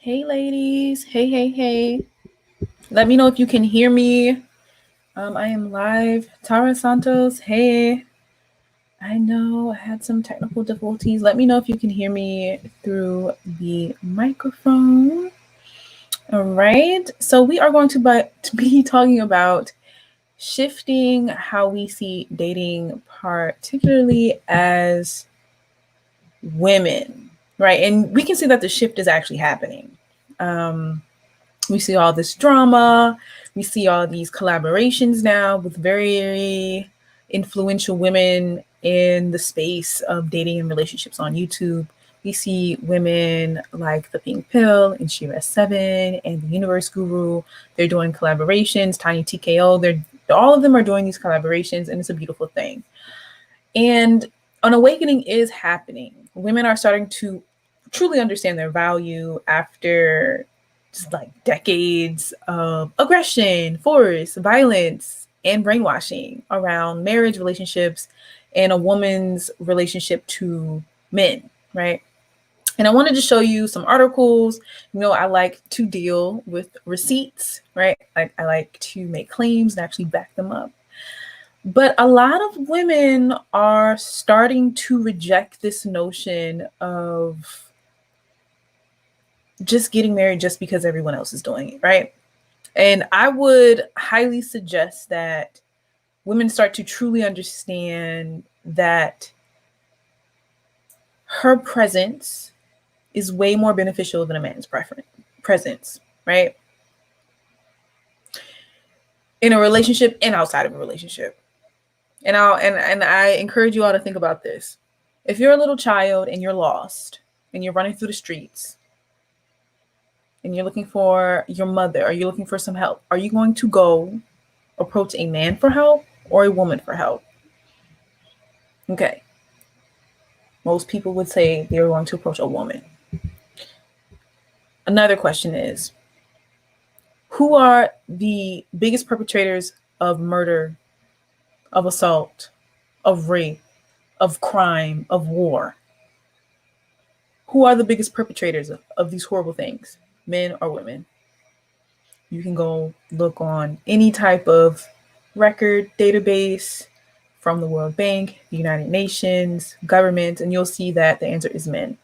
Hey, ladies. Hey. Let me know if you can hear me. I am live. Tara Santos. Hey. I know I had some technical difficulties. Let me know if you can hear me through the microphone. All right. So we are going to be talking about shifting how we see dating, particularly as women, right? And we can see that the shift is actually happening. We see all this drama. We see all these collaborations now with very influential women in the space of dating and relationships on YouTube. We see women like the Pink Pill and Shira7 and the Universe Guru. They're doing collaborations. Tiny TKO. All of them are doing these collaborations, and it's a beautiful thing. And an awakening is happening. Women are starting to truly understand their value after just like decades of aggression, force, violence, and brainwashing around marriage, relationships, and a woman's relationship to men, right? And I wanted to show you some articles. I like to deal with receipts, right? I like to make claims and actually back them up. But a lot of women are starting to reject this notion of just getting married just because everyone else is doing it, right? And I would highly suggest that women start to truly understand that her presence is way more beneficial than a man's presence, right? In a relationship and outside of a relationship. And I encourage you all to think about this. If you're a little child and you're lost and you're running through the streets and you're looking for your mother, or you're looking for some help, are you going to go approach a man for help or a woman for help? Okay. Most people would say they're going to approach a woman. Another question is, who are the biggest perpetrators of murder, of assault, of rape, of crime, of war? Who are the biggest perpetrators of these horrible things, men or women? You can go look on any type of record database from the World Bank, the United Nations, government, and you'll see that the answer is men.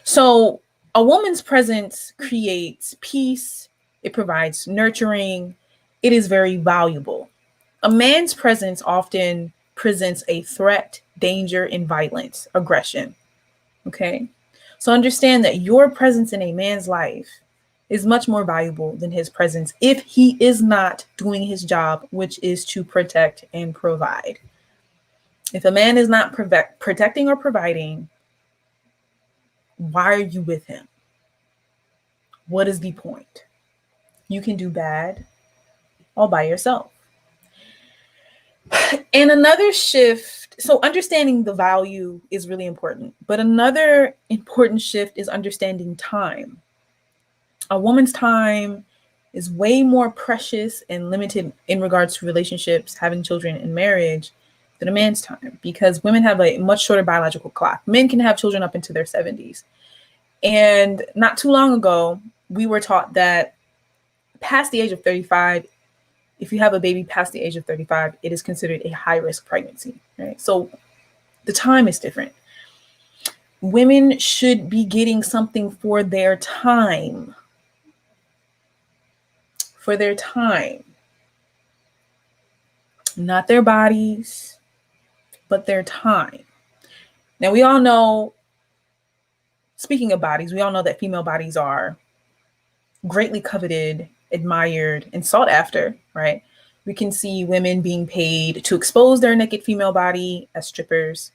So a woman's presence creates peace. It provides nurturing. It is very valuable. A man's presence often presents a threat, danger, and violence, aggression. Okay. So understand that your presence in a man's life is much more valuable than his presence if he is not doing his job, which is to protect and provide. If a man is not protecting or providing, why are you with him? What is the point? You can do bad all by yourself. And another shift, so understanding the value is really important, but another important shift is understanding time. A woman's time is way more precious and limited in regards to relationships, having children, and marriage than a man's time, because women have a much shorter biological clock. Men can have children up into their 70s. And not too long ago, we were taught that past the age of 35, if you have a baby past the age of 35, it is considered a high-risk pregnancy, right? So the time is different. Women should be getting something for their time. For their time. Not their bodies, but their time. Now, we all know, speaking of bodies, we all know that female bodies are greatly coveted, admired, and sought after, right? We can see women being paid to expose their naked female body as strippers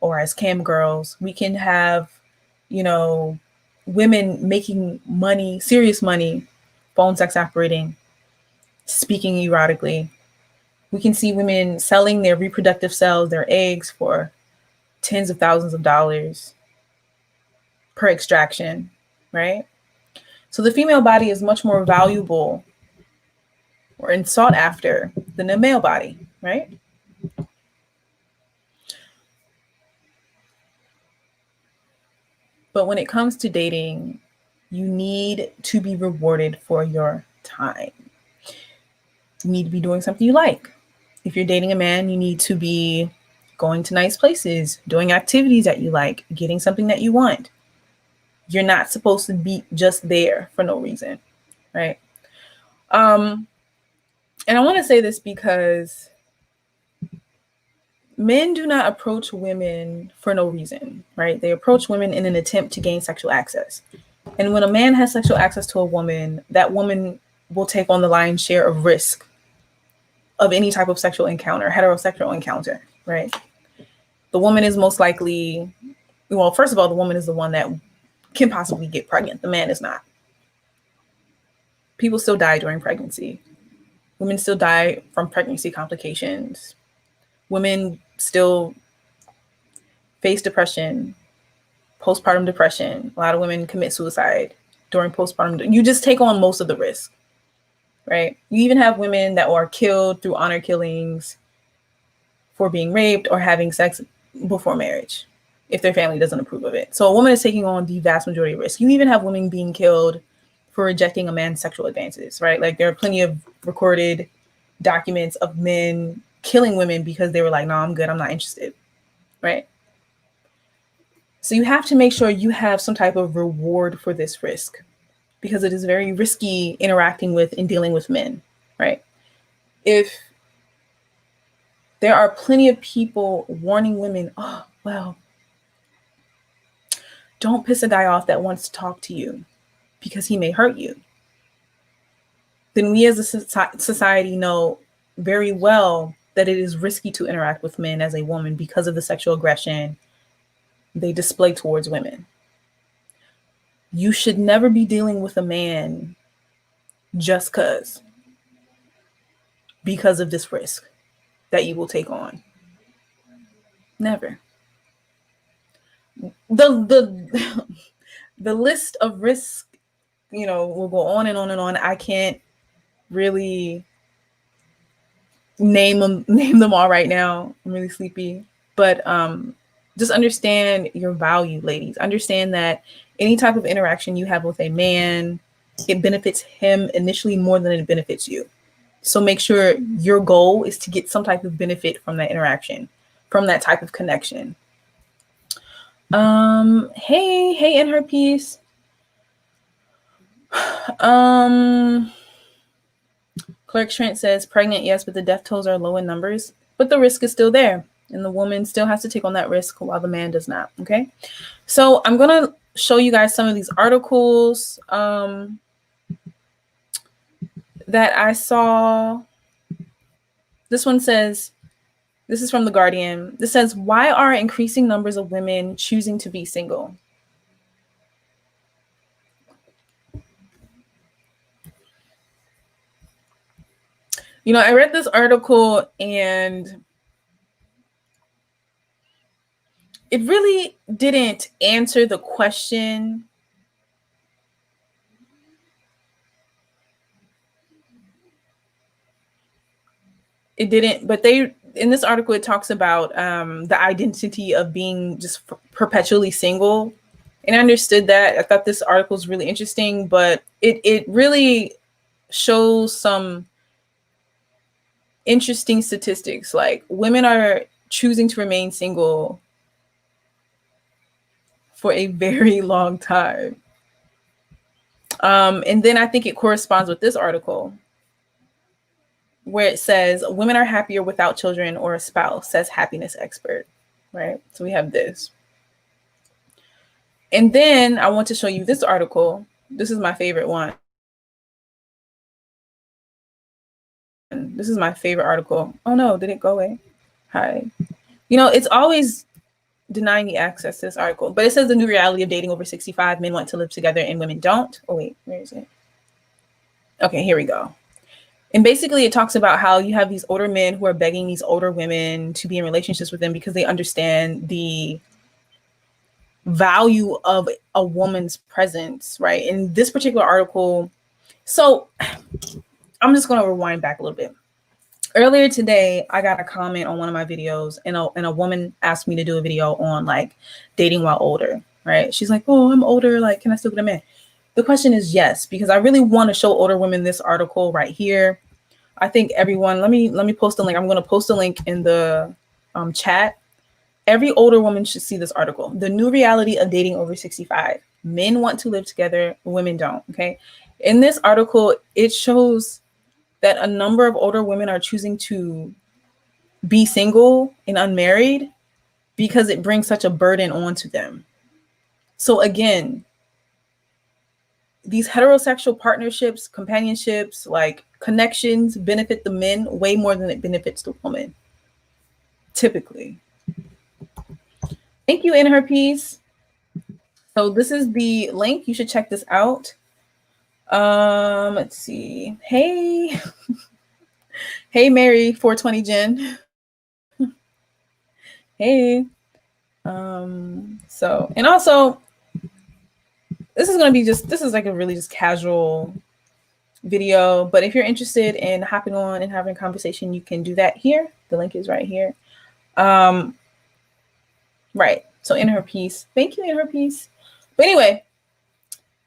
or as cam girls. We can have, women making money, serious money, phone sex operating, speaking erotically. We can see women selling their reproductive cells, their eggs, for tens of thousands of dollars per extraction, right? So the female body is much more valuable or sought after than the male body, right? But when it comes to dating, you need to be rewarded for your time. You need to be doing something you like. If you're dating a man, you need to be going to nice places, doing activities that you like, getting something that you want. You're not supposed to be just there for no reason, right? And I want to say this because men do not approach women for no reason, right? They approach women in an attempt to gain sexual access. And when a man has sexual access to a woman, that woman will take on the lion's share of risk of any type of sexual encounter, heterosexual encounter, right? The woman is most likely, well, first of all, the woman is the one that can possibly get pregnant. The man is not. People still die during pregnancy. Women still die from pregnancy complications. Women still face depression, postpartum depression. A lot of women commit suicide during postpartum. You just take on most of the risk, right? You even have women that are killed through honor killings for being raped or having sex before marriage if their family doesn't approve of it. So a woman is taking on the vast majority of risk. You even have women being killed for rejecting a man's sexual advances, right? Like there are plenty of recorded documents of men killing women because they were like, no, I'm good, I'm not interested, right? So you have to make sure you have some type of reward for this risk because it is very risky interacting with and dealing with men, right? If there are plenty of people warning women, oh, well, don't piss a guy off that wants to talk to you because he may hurt you. Then we as a society know very well that it is risky to interact with men as a woman because of the sexual aggression they display towards women. You should never be dealing with a man just because of this risk that you will take on. Never. The list of risks, will go on and on and on. I can't really name them all right now. I'm really sleepy, but just understand your value, ladies. Understand that any type of interaction you have with a man, it benefits him initially more than it benefits you. So make sure your goal is to get some type of benefit from that interaction, from that type of connection. Hey, in her piece. Clerk Trent says, pregnant, yes, but the death tolls are low in numbers, but the risk is still there. And the woman still has to take on that risk while the man does not. Okay. So I'm going to show you guys some of these articles that I saw. This one says, this is from The Guardian. This says, why are increasing numbers of women choosing to be single? I read this article and it really didn't answer the question. It didn't, but in this article, it talks about the identity of being just perpetually single. And I understood that. I thought this article is really interesting, but it really shows some interesting statistics. Like women are choosing to remain single for a very long time. And then I think it corresponds with this article where it says women are happier without children or a spouse, says happiness expert, right? So we have this. And then I want to show you this article. This is my favorite one. This is my favorite article. Oh no, did it go away? Hi. It's always denying me access to this article, but it says the new reality of dating over 65, men want to live together and women don't. Oh wait, where is it? Okay, here we go. And basically it talks about how you have these older men who are begging these older women to be in relationships with them because they understand the value of a woman's presence, right? In this particular article, so I'm just going to rewind back a little bit. Earlier today, I got a comment on one of my videos and a woman asked me to do a video on like dating while older. right? She's like, oh, I'm older. Like, can I still get a man? The question is yes, because I really want to show older women this article right here. I think everyone, let me post a link. I'm going to post a link in the chat. Every older woman should see this article. The new reality of dating over 65. Men want to live together, women don't. Okay. In this article, it shows that a number of older women are choosing to be single and unmarried because it brings such a burden onto them. So again, these heterosexual partnerships, companionships, like connections benefit the men way more than it benefits the woman, typically. Thank you, In Her Piece. So this is the link. You should check this out. Let's see. Hey. Hey, Mary, 420 Jen. Hey. So, and also, this is like a really just casual video, but if you're interested in hopping on and having a conversation, you can do that here. The link is right here. Right. So In Her Piece. Thank you, In Her Piece. But anyway.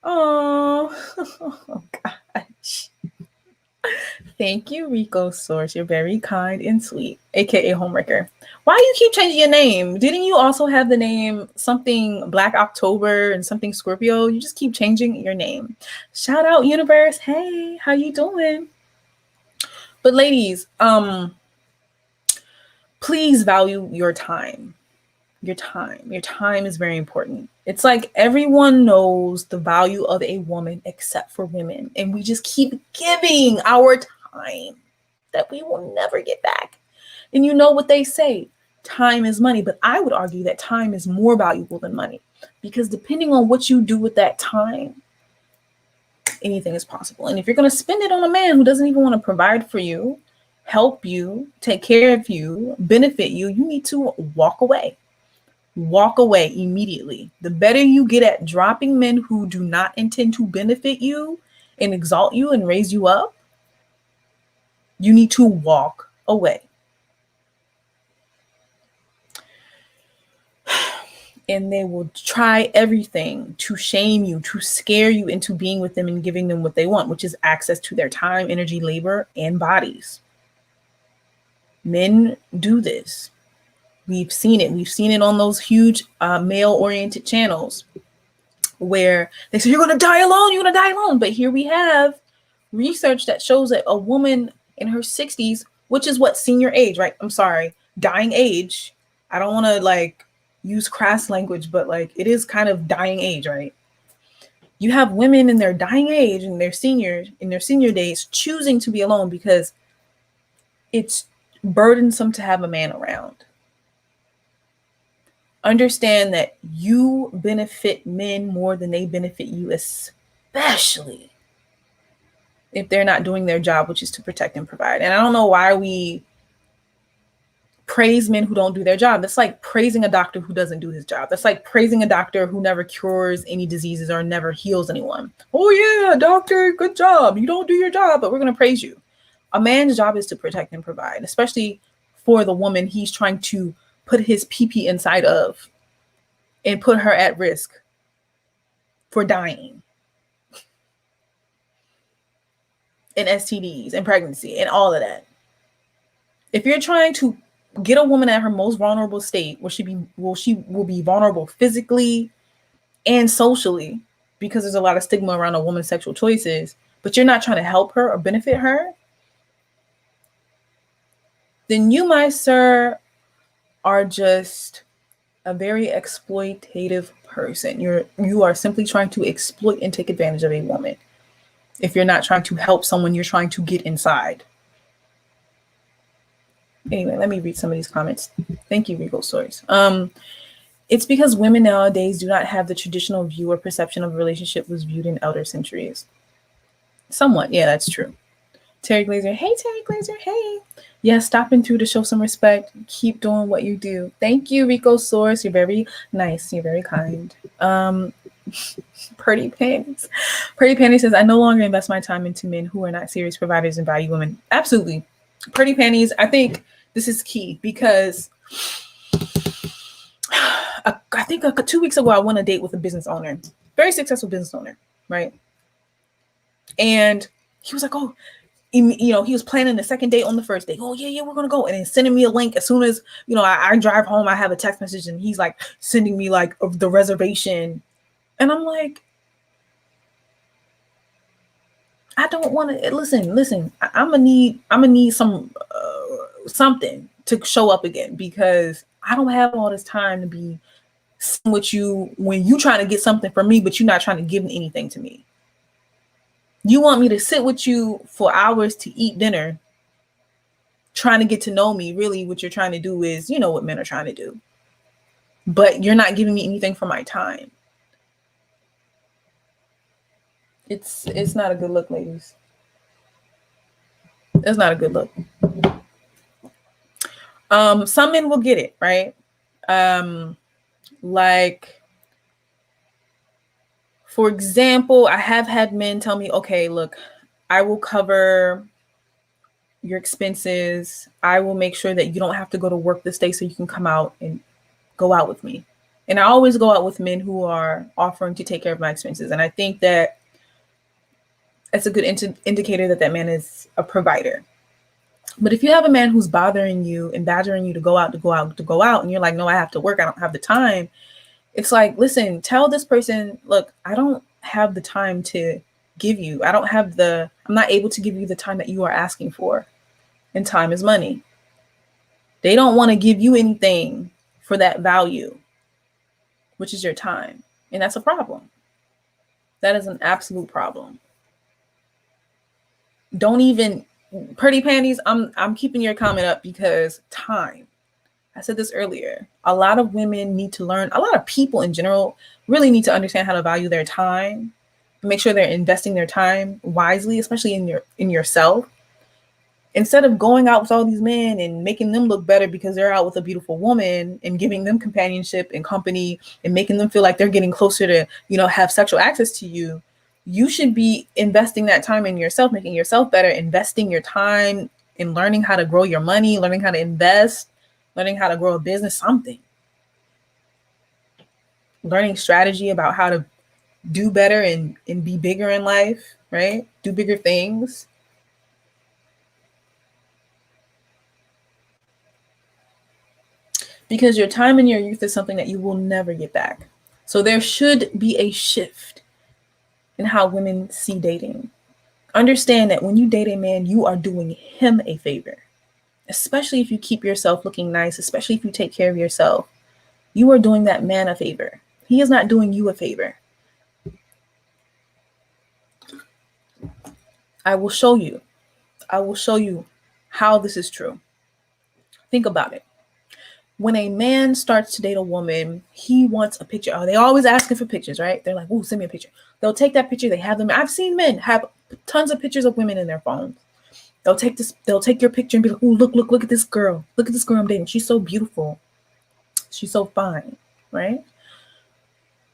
Oh gosh. Thank you, Rico Source. You're very kind and sweet, aka Homewrecker. Why do you keep changing your name? Didn't you also have the name something Black October and something Scorpio? You just keep changing your name. Shout out, Universe. Hey, how you doing? But ladies, please value your time. Your time is very important. It's like everyone knows the value of a woman except for women, and we just keep giving our time that we will never get back. And you know what they say, time is money, but I would argue that time is more valuable than money, because depending on what you do with that time, anything is possible. And if you're going to spend it on a man who doesn't even want to provide for you, help you, take care of you, benefit you, you need to walk away. Walk away immediately. The better you get at dropping men who do not intend to benefit you and exalt you and raise you up, you need to walk away. And they will try everything to shame you, to scare you into being with them and giving them what they want, which is access to their time, energy, labor, and bodies. Men do this. We've seen it. We've seen it on those huge male-oriented channels where they say, you're going to die alone. You're going to die alone. But here we have research that shows that a woman in her 60s, which is what, senior age, right? I'm sorry, dying age. I don't want to like use crass language, but like it is kind of dying age, right? You have women in their dying age and their senior days choosing to be alone because it's burdensome to have a man around. Understand that you benefit men more than they benefit you, especially if they're not doing their job, which is to protect and provide. And I don't know why we praise men who don't do their job. That's like praising a doctor who doesn't do his job. That's like praising a doctor who never cures any diseases or never heals anyone. Oh yeah, doctor, good job. You don't do your job, but we're going to praise you. A man's job is to protect and provide, especially for the woman he's trying to put his pee-pee inside of and put her at risk for dying and STDs and pregnancy and all of that. If you're trying to get a woman at her most vulnerable state, where she will be vulnerable physically and socially, because there's a lot of stigma around a woman's sexual choices, but you're not trying to help her or benefit her, then you, my sir, are just a very exploitative person. You are simply trying to exploit and take advantage of a woman. If you're not trying to help someone, you're trying to get inside. Anyway, let me read some of these comments. Thank you, Regal Stories. It's because women nowadays do not have the traditional view or perception of a relationship was viewed in elder centuries. Somewhat, yeah, that's true. Terry Glazer, hey, Terry Glazer, hey. Yeah, stopping through to show some respect. Keep doing what you do. Thank you, Rico Source. You're very nice. You're very kind. Pretty Panties. Pretty Panties says, I no longer invest my time into men who are not serious providers and value women. Absolutely. Pretty Panties, I think this is key because I think 2 weeks ago, I went on a date with a business owner, very successful business owner, right? And he was like, oh, he was planning the second date on the first date. Oh, yeah, we're going to go. And then sending me a link as soon as, I drive home, I have a text message and he's like sending me like the reservation. And I'm like, I don't want to listen. I'm going to need some, something to show up again, because I don't have all this time to be with you when you trying to get something from me, but you're not trying to give anything to me. You want me to sit with you for hours to eat dinner, trying to get to know me. Really, what you're trying to do is, what men are trying to do. But you're not giving me anything for my time. It's not a good look, ladies. It's not a good look. Some men will get it, right? Like, for example, I have had men tell me, okay, look, I will cover your expenses. I will make sure that you don't have to go to work this day so you can come out and go out with me. And I always go out with men who are offering to take care of my expenses. And I think that it's a good indicator that man is a provider. But if you have a man who's bothering you and badgering you to go out, and you're like, no, I have to work, I don't have the time. It's like, listen, tell this person, look, I don't have the time to give you. I'm not able to give you the time that you are asking for. And time is money. They don't want to give you anything for that value, which is your time. And that's a problem. That is an absolute problem. Don't even, pretty panties, I'm keeping your comment up because time. I said this earlier. A lot of women need to learn, a lot of people in general really need to understand how to value their time, make sure they're investing their time wisely, especially in yourself. Instead of going out with all these men and making them look better because they're out with a beautiful woman and giving them companionship and company and making them feel like they're getting closer to, have sexual access to you, you should be investing that time in yourself, making yourself better, investing your time in learning how to grow your money, learning how to invest, learning how to grow a business, something. Learning strategy about how to do better and be bigger in life, right? Do bigger things. Because your time in your youth is something that you will never get back. So there should be a shift in how women see dating. Understand that when you date a man, you are doing him a favor, especially if you keep yourself looking nice, especially if you take care of yourself. You are doing that man a favor. He is not doing you a favor. I will show you how this is true. Think about it. When a man starts to date a woman, he wants a picture. Oh, they always asking for pictures, right? They're like, "Ooh, send me a picture." They'll take that picture. They have them. I've seen men have tons of pictures of women in their phones. They'll take your picture and be like, "Ooh, look at this girl. Look at this girl I'm dating. She's so beautiful. She's so fine," right?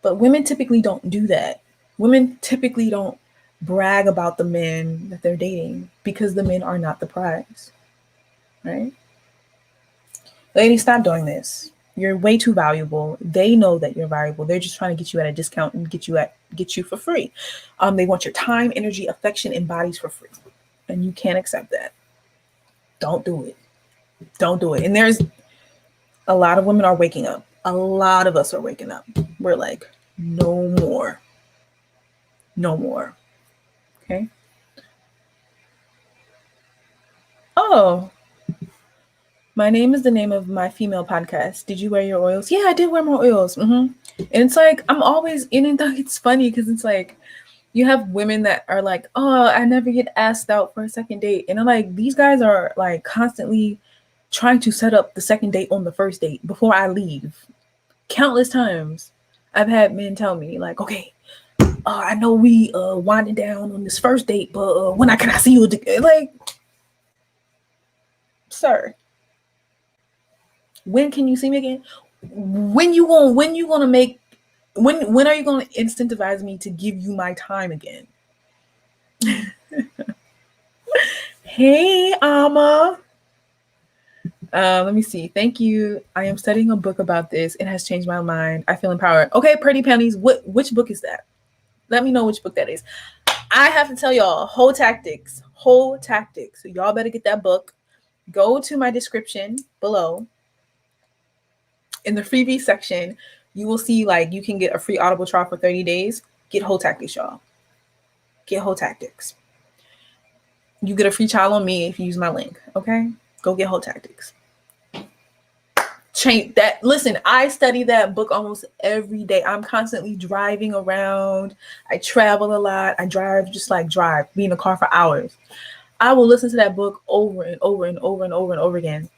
But women typically don't do that. Women typically don't brag about the men that they're dating because the men are not the prize, right? Ladies, stop doing this. You're way too valuable. They know that you're valuable. They're just trying to get you at a discount and get you for free. They want your time, energy, affection, and bodies for free. And you can't accept that. Don't do it. Don't do it. And there's a lot of women are waking up. A lot of us are waking up. We're like, no more. No more. Okay. Oh, my name is the name of my female podcast. Did you wear your oils? Yeah, I did wear my oils. And it's like, I'm always in it. It's funny because it's like, you have women that are like, oh, I never get asked out for a second date. And I'm like, these guys are like constantly trying to set up the second date on the first date before I leave. Countless times I've had men tell me like, okay, I know we winding down on this first date, but when can I see you? Like, sir, when can you see me again? When are you gonna incentivize me to give you my time again? Hey, Amma. Let me see. Thank you. I am studying a book about this. It has changed my mind. I feel empowered. Okay, Pretty Pennies. Which book is that? Let me know which book that is. I have to tell y'all, Hotactics. So y'all better get that book. Go to my description below. In the freebie section, you will see like you can get a free Audible trial for 30 days. Get Hotactics, y'all. Get Hotactics. You get a free trial on me if you use my link. Okay? Go get Hotactics. Change that. Listen, I study that book almost every day. I'm constantly driving around. I travel a lot. I drive, be in the car for hours. I will listen to that book over and over and over and over and over again.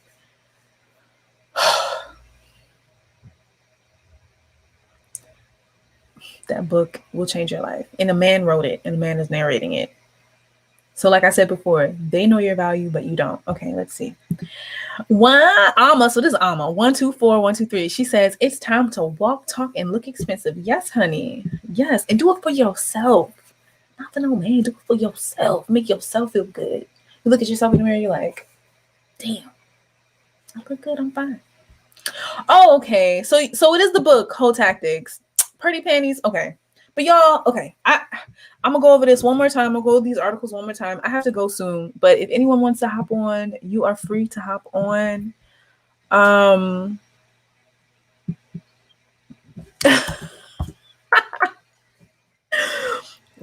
That book will change your life. And a man wrote it, and a man is narrating it. So like I said before, they know your value, but you don't. Okay, let's see. So this is Alma. 124123. She says, it's time to walk, talk, and look expensive. Yes, honey. Yes. And do it for yourself. Not for no man. Do it for yourself. Make yourself feel good. You look at yourself in the mirror, you're like, damn. I look good, I'm fine. Oh, okay. So it is the book, Hotactics. Pretty Panties. Okay. But y'all, okay. I'm gonna go over this one more time. I'm gonna go over these articles one more time. I have to go soon, but if anyone wants to hop on, you are free to hop on.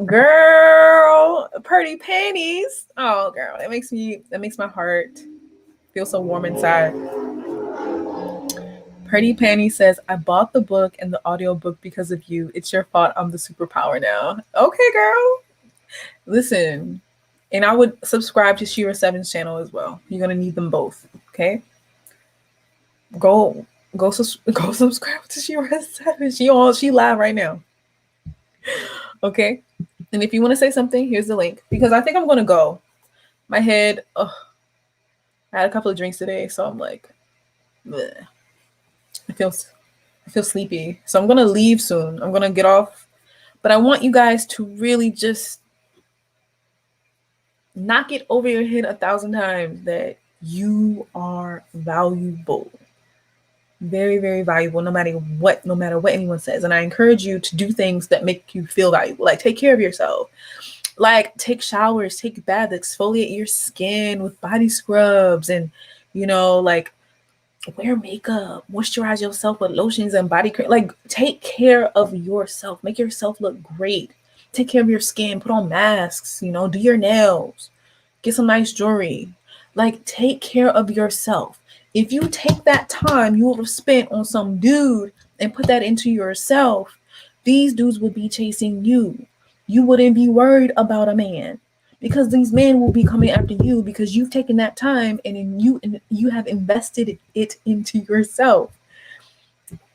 Girl, Pretty Panties. Oh, girl, that makes my heart feel so warm inside. Pretty Panty says, I bought the book and the audiobook because of you. It's your fault. I'm the superpower now. Okay, girl. Listen, and I would subscribe to Shira 7's channel as well. You're going to need them both, okay? Go subscribe to Shira 7. She live right now. Okay? And if you want to say something, here's the link. Because I think I'm going to go. My head, I had a couple of drinks today, so I'm like, bleh. I feel sleepy. So I'm going to leave soon. I'm going to get off. But I want you guys to really just knock it over your head 1,000 times that you are valuable. Very, very valuable, no matter what anyone says. And I encourage you to do things that make you feel valuable. Like take care of yourself. Like take showers, take baths, exfoliate your skin with body scrubs, and like wear makeup, moisturize yourself with lotions and body cream. Like take care of yourself. Make yourself look great. Take care of your skin. Put on masks, do your nails. Get some nice jewelry. Like take care of yourself. If you take that time you would have spent on some dude and put that into yourself, these dudes would be chasing you. You wouldn't be worried about a man. Because these men will be coming after you because you've taken that time and you have invested it into yourself.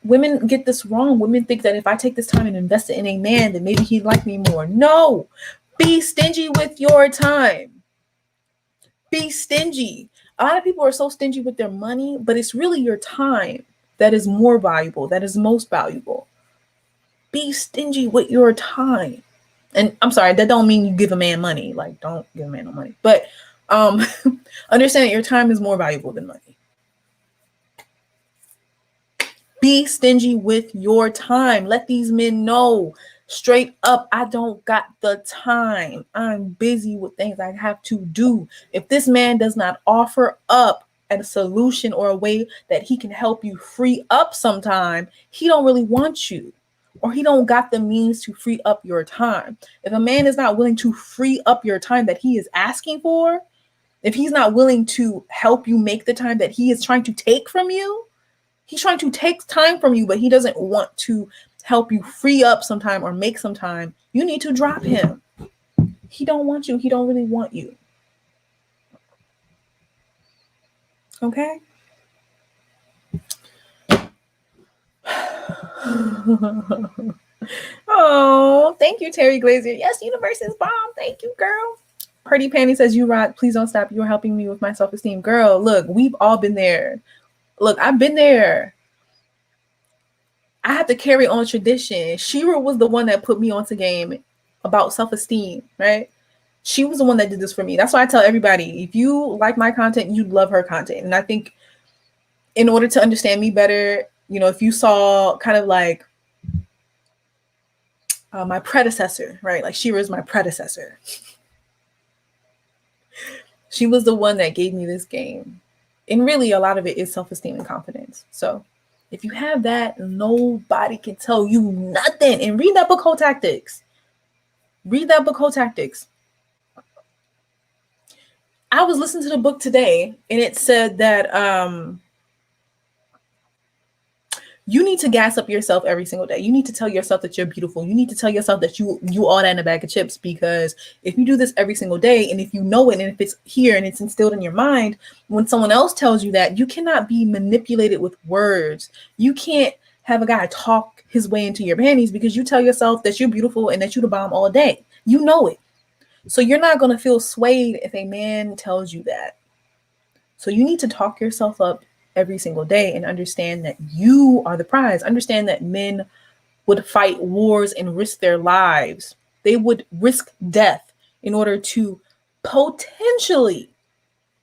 Women get this wrong. Women think that if I take this time and invest it in a man, then maybe he'd like me more. No, be stingy with your time. Be stingy. A lot of people are so stingy with their money, but it's really your time that is more valuable, that is most valuable. Be stingy with your time. And I'm sorry, that don't mean you give a man money. Like, don't give a man no money. But understand that your time is more valuable than money. Be stingy with your time. Let these men know straight up, I don't got the time. I'm busy with things I have to do. If this man does not offer up a solution or a way that he can help you free up some time, he don't really want you. Or he don't got the means to free up your time. If a man is not willing to free up your time that he is asking for, if he's not willing to help you make the time that he is trying to take from you, he's trying to take time from you, but he doesn't want to help you free up some time or make some time, you need to drop him. He don't want you. He don't really want you. Okay? Oh, thank you, Terry Glazier. Yes, universe is bomb. Thank you, girl. Pretty Panty says, you rock. Please don't stop. You're helping me with my self-esteem. Girl, look, we've all been there. Look, I've been there. I have to carry on tradition. Shira was the one that put me onto game about self-esteem, right? She was the one that did this for me. That's why I tell everybody, if you like my content, you love her content. And I think in order to understand me better, you know, if you saw kind of like my predecessor, right? Like Shira is my predecessor. She was the one that gave me this game. And really, a lot of it is self-esteem and confidence. So if you have that, nobody can tell you nothing. And read that book, Hotactics. Read that book, Hotactics. I was listening to the book today, and it said that you need to gas up yourself every single day. You need to tell yourself that you're beautiful. You need to tell yourself that you all that in a bag of chips, because if you do this every single day, and if you know it, and if it's here and it's instilled in your mind, when someone else tells you that, you cannot be manipulated with words. You can't have a guy talk his way into your panties because you tell yourself that you're beautiful and that you're the bomb all day. You know it. So you're not going to feel swayed if a man tells you that. So you need to talk yourself up every single day and understand that you are the prize. Understand that men would fight wars and risk their lives. They would risk death in order to potentially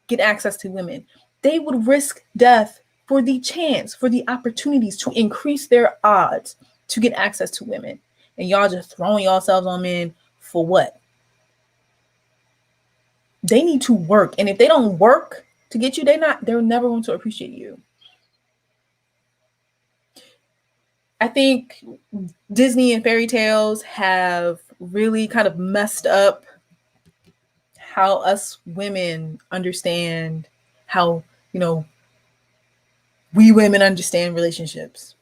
get access to women. They would risk death for the chance, for the opportunities to increase their odds to get access to women. And y'all just throwing yourselves on men for what? They need to work. And if they don't work to get you, they're never going to appreciate you. I think Disney and fairy tales have really kind of messed up how us women understand how, you know, we women understand relationships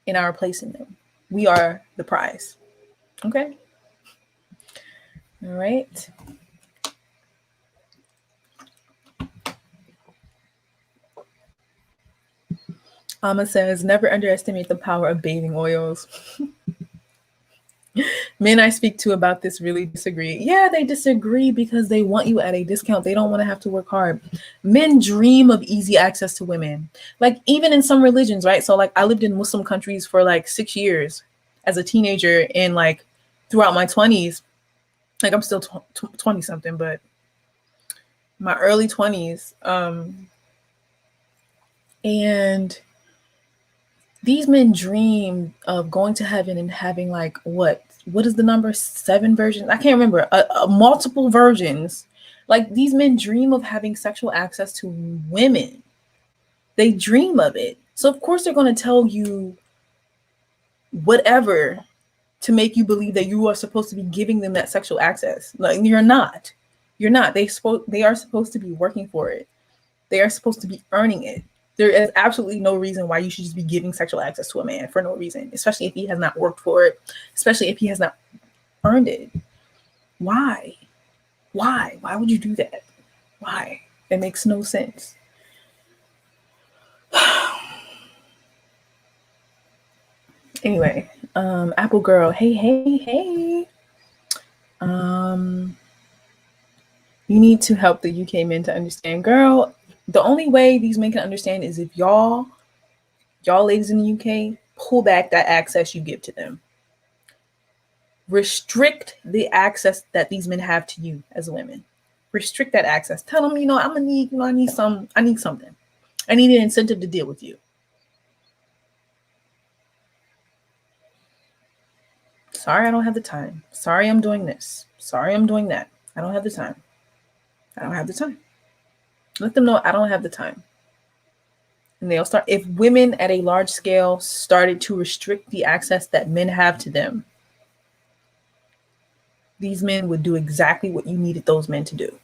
and our place in them. We are the prize. Okay. All right. Amma says, never underestimate the power of bathing oils. Men I speak to about this really disagree. Yeah, they disagree because they want you at a discount. They don't want to have to work hard. Men dream of easy access to women. Like even in some religions, right? So like I lived in Muslim countries for like 6 years as a teenager, and like throughout my 20s, like I'm still 20 something, but my early 20s. And these men dream of going to heaven and having like what is the number? 7 versions? I can't remember. Multiple versions. Like these men dream of having sexual access to women. They dream of it. So of course they're going to tell you whatever to make you believe that you are supposed to be giving them that sexual access. Like you're not. You're not. They are supposed to be working for it. They are supposed to be earning it. There is absolutely no reason why you should just be giving sexual access to a man for no reason, especially if he has not worked for it, especially if he has not earned it. Why? Why would you do that? Why? It makes no sense. Anyway, Apple Girl, hey. You need to help the UK men to understand. Girl, the only way these men can understand is if y'all ladies in the UK, pull back that access you give to them. Restrict the access that these men have to you as women. Restrict that access. Tell them, I need something. I need an incentive to deal with you. Sorry, I don't have the time. Sorry, I'm doing this. Sorry, I'm doing that. I don't have the time. I don't have the time. Let them know I don't have the time. And they'll start. If women at a large scale started to restrict the access that men have to them, these men would do exactly what you needed those men to do.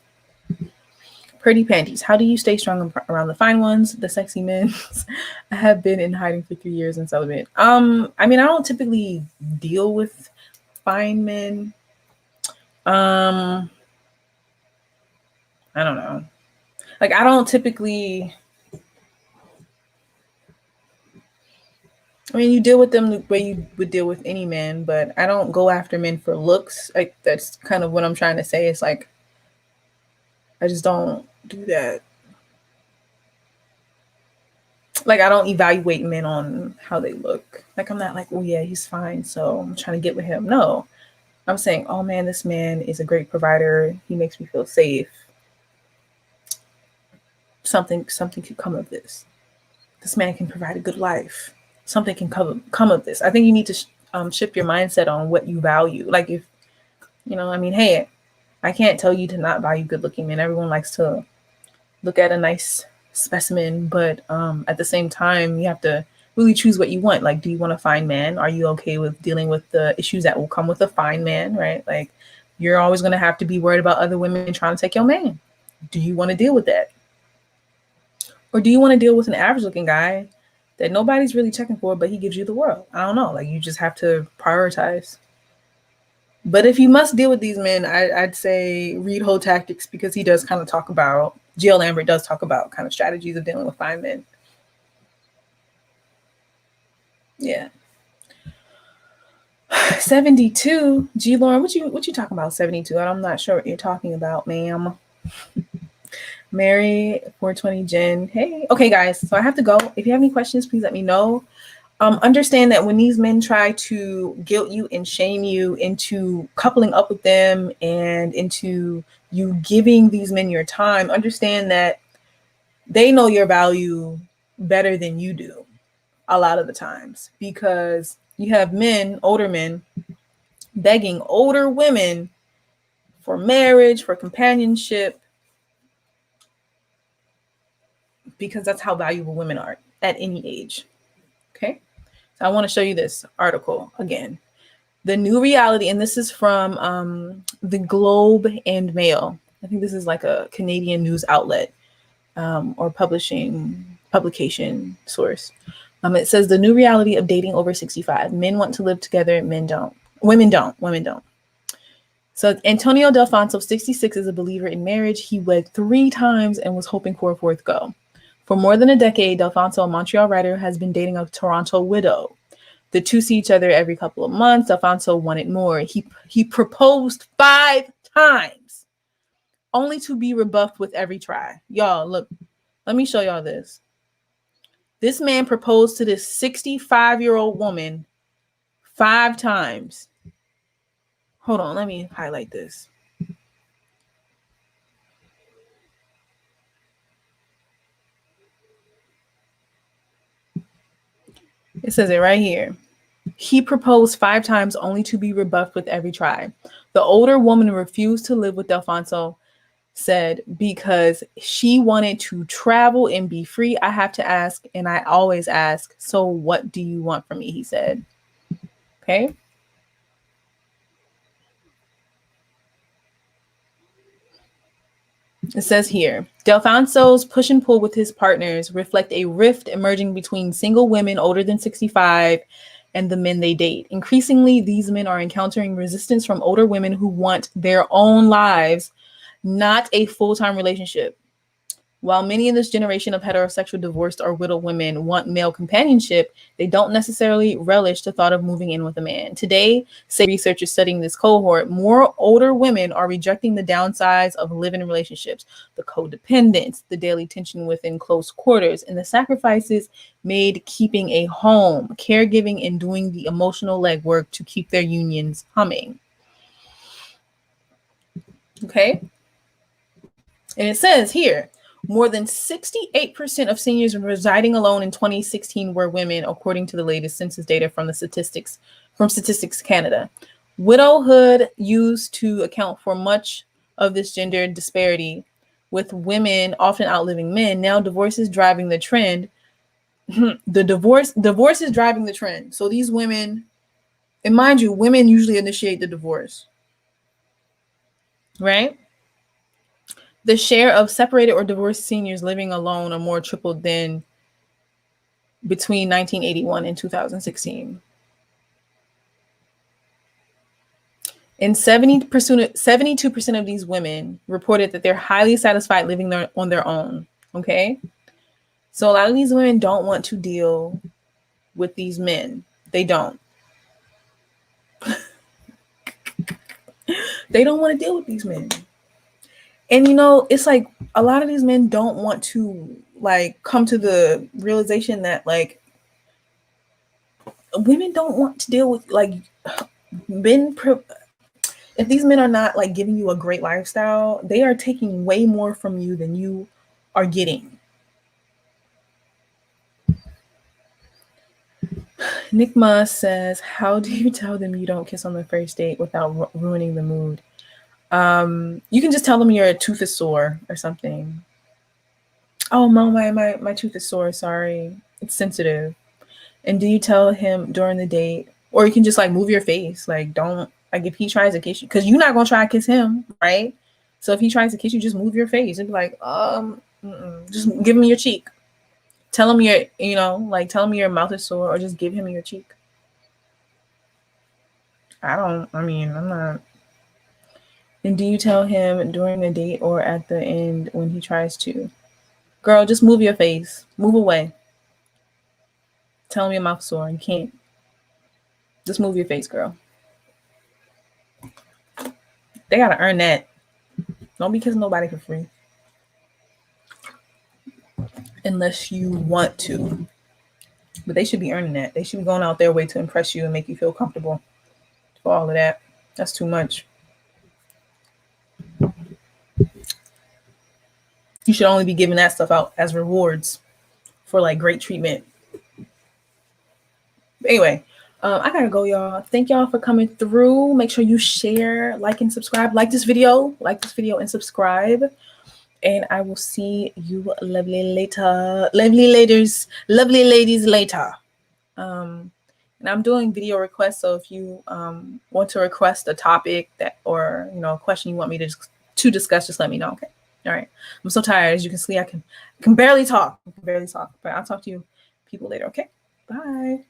Pretty panties. How do you stay strong around the fine ones, the sexy men? I have been in hiding for 3 years and celibate. I mean, I don't typically deal with fine men. I don't know. Like, I don't typically. I mean, you deal with them the way you would deal with any man, but I don't go after men for looks. Like, that's kind of what I'm trying to say. It's like, I just don't do that. Like, I don't evaluate men on how they look. Like, I'm not like, oh yeah, he's fine, so I'm trying to get with him. No, I'm saying, oh man, this man is a great provider. He makes me feel safe. Something could come of this. this man can provide a good life. Something can come of this. I think you need to shift your mindset on what you value. Like if, I mean, hey, I can't tell you to not value good looking men. Everyone likes to look at a nice specimen, but at the same time, you have to really choose what you want. Like, do you want a fine man? Are you okay with dealing with the issues that will come with a fine man, right? Like, you're always going to have to be worried about other women trying to take your man. Do you want to deal with that? Or do you want to deal with an average looking guy that nobody's really checking for, but he gives you the world? I don't know. Like, you just have to prioritize. But if you must deal with these men, I'd say read Hotactics, because he does kind of talk about, Jill Lambert does talk about kind of strategies of dealing with fine men. Yeah. 72. G Lauren, what you talking about? 72. I'm not sure what you're talking about, ma'am. Mary 420 Jen. Hey. Okay, guys. So I have to go. If you have any questions, please let me know. Understand that when these men try to guilt you and shame you into coupling up with them and into you giving these men your time, understand that they know your value better than you do a lot of the times, because you have men, older men, begging older women for marriage, for companionship, because that's how valuable women are at any age. Okay. So I want to show you this article again. The new reality, and this is from the Globe and Mail. I think this is like a Canadian news outlet or publication source. It says the new reality of dating over 65. Men want to live together, men don't. Women don't. So Antonio Delfonso, 66, is a believer in marriage. He wed 3 times and was hoping for a 4th go. For more than a decade, Delfonso, a Montreal writer, has been dating a Toronto widow. The two see each other every couple of months. Delfonso wanted more. He proposed 5 times, only to be rebuffed with every try. Y'all, look, let me show y'all this. This man proposed to this 65-year-old woman 5 times. Hold on, let me highlight this. It says it right here. He proposed 5 times, only to be rebuffed with every try. The older woman refused to live with Delfonso, said, because she wanted to travel and be free. I have to ask, and I always ask, so what do you want from me? He said. Okay. It says here, Delfonso's push and pull with his partners reflect a rift emerging between single women older than 65 and the men they date. Increasingly, these men are encountering resistance from older women who want their own lives, not a full-time relationship. While many in this generation of heterosexual divorced or widowed women want male companionship, they don't necessarily relish the thought of moving in with a man. Today, say researchers studying this cohort, more older women are rejecting the downsides of living relationships, the codependence, the daily tension within close quarters, and the sacrifices made keeping a home, caregiving, and doing the emotional legwork to keep their unions humming. Okay? And it says here, more than 68% of seniors residing alone in 2016 were women, according to the latest census data from Statistics Canada. Widowhood used to account for much of this gender disparity, with women often outliving men. Now divorce is driving the trend. The divorce is driving the trend. So these women, and mind you, women usually initiate the divorce, right? The share of separated or divorced seniors living alone are more tripled than between 1981 and 2016. And 72% of these women reported that they're highly satisfied living on their own. Okay. So a lot of these women don't want to deal with these men. They don't. They don't want to deal with these men. And it's like a lot of these men don't want to like come to the realization that like women don't want to deal with like men. If these men are not like giving you a great lifestyle, they are taking way more from you than you are getting. Nikma says, how do you tell them you don't kiss on the first date without ruining the mood? You can just tell them your tooth is sore or something. Oh, Mo, my tooth is sore. Sorry. It's sensitive. And do you tell him during the date, or you can just like move your face? Like, don't, like, if he tries to kiss you, because you're not going to try to kiss him, right? So if he tries to kiss you, just move your face and be like, just give him your cheek. Tell him tell him your mouth is sore, or just give him your cheek. I'm not. And do you tell him during the date or at the end when he tries to? Girl, just move your face. Move away. Tell him your mouth's sore. You can't. Just move your face, girl. They gotta earn that. Don't be kissing nobody for free. Unless you want to. But they should be earning that. They should be going out their way to impress you and make you feel comfortable. For all of that. That's too much. You should only be giving that stuff out as rewards for like great treatment. But anyway, I gotta go, y'all. Thank y'all for coming through. Make sure you share, like, and subscribe. Like this video and subscribe. And I will see you lovely ladies later. And I'm doing video requests, so if you want to request a topic that, or a question you want me to discuss, just let me know. Okay. All right. I'm so tired. As you can see, I can barely talk. But I'll talk to you people later. Okay. Bye.